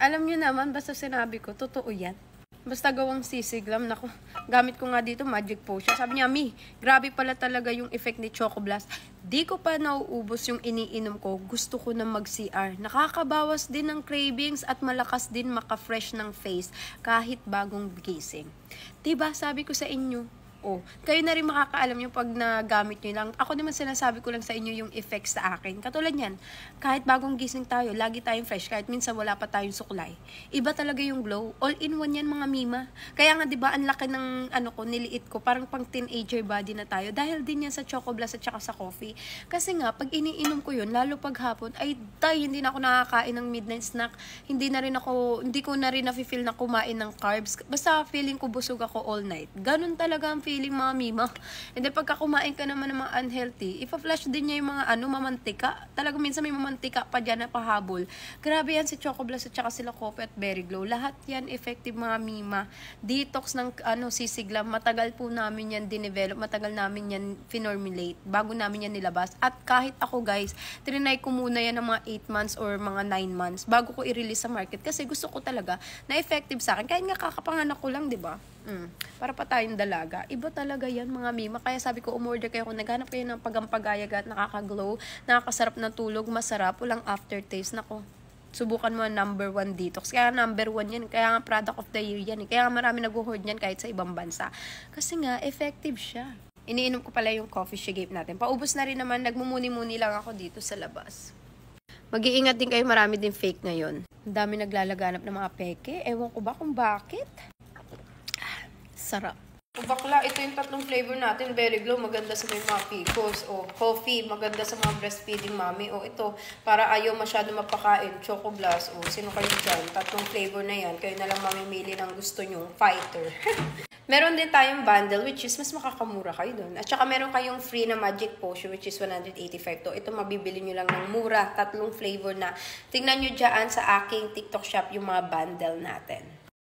Alam nyo naman, basta sinabi ko, totoo yan. Basta gawang sisiglam, nako, gamit ko nga dito magic potion. Sabi niya, Mi, grabe pala talaga yung effect ni Choco Blast. Di ko pa nauubos yung iniinom ko. Gusto ko na mag-CR. Nakakabawas din ng cravings at malakas din maka-fresh ng face kahit bagong gising. Diba, sabi ko sa inyo, kayo na rin makakaalam yung pag nagamit nyo lang. Ako naman sinasabi ko lang sa inyo yung effects sa akin. Katulad yan, kahit bagong gising tayo, lagi tayong fresh, kahit minsan wala pa tayong suklay. Iba talaga yung glow. All in one yan mga mima. Kaya nga diba, ang laki ng niliit ko, parang pang teenager body na tayo. Dahil din yan sa Choco Blast at saka sa coffee. Kasi nga, pag iniinom ko yun, lalo pag hapon, hindi na ako nakakain ng midnight snack. Hindi ko na rin na-feel na kumain ng carbs. Basta feeling ko busog ako all night. Ganun talaga ang feeling mga mima. And then pagka kumain ka naman ng mga unhealthy, ipa-flash din niya yung mga mamantika. Talaga minsan may mamantika pa dyan na pahabol. Grabe yan si Choco Blast at saka sila Coffee at Berry Glow. Lahat yan effective mga mima. Detox ng sisiglam. Matagal po namin yan dinevelop. Matagal namin yan finormulate bago namin yan nilabas. At kahit ako guys, trinay ko muna yan ng mga 8 months or mga 9 months bago ko i-release sa market kasi gusto ko talaga na effective sa akin. Kahit nga kakapanganak ko lang, 'di ba? Para pa tayong dalaga. Iba talaga yan mga mima. Kaya sabi ko, umorder kayo kung naghanap kayo ng pagampagayagat, nakaka-glow, nakakasarap na tulog, masarap, walang aftertaste. Nako, subukan mo number 1 detox. Kaya number 1 yan. Kaya nga product of the year yan. Kaya nga marami nag-hoard yan kahit sa ibang bansa. Kasi nga, effective siya. Iniinom ko pala yung coffee shake natin. Paubos na rin naman, nagmumuni-muni lang ako dito sa labas. Mag-iingat din kayo, marami din fake ngayon. Ang dami naglalaganap ng mga peke. Ewan ko ba kung bakit. Sarap. Bakla, ito yung tatlong flavor natin. Berry Glow, maganda sa mga picos. Coffee, maganda sa mga breastfeeding mommy. Ito, para ayaw masyado mapakain. Choco Blast. Sino kayo dyan? Tatlong flavor na yan. Kayo na lang mamimili ng gusto nyong fighter. Meron din tayong bundle, which is mas makakamura kayo dun. At saka meron kayong free na magic potion, which is 185 to. Ito, mabibili nyo lang ng mura. Tatlong flavor na. Tingnan nyo dyan sa aking TikTok shop yung mga bundle natin.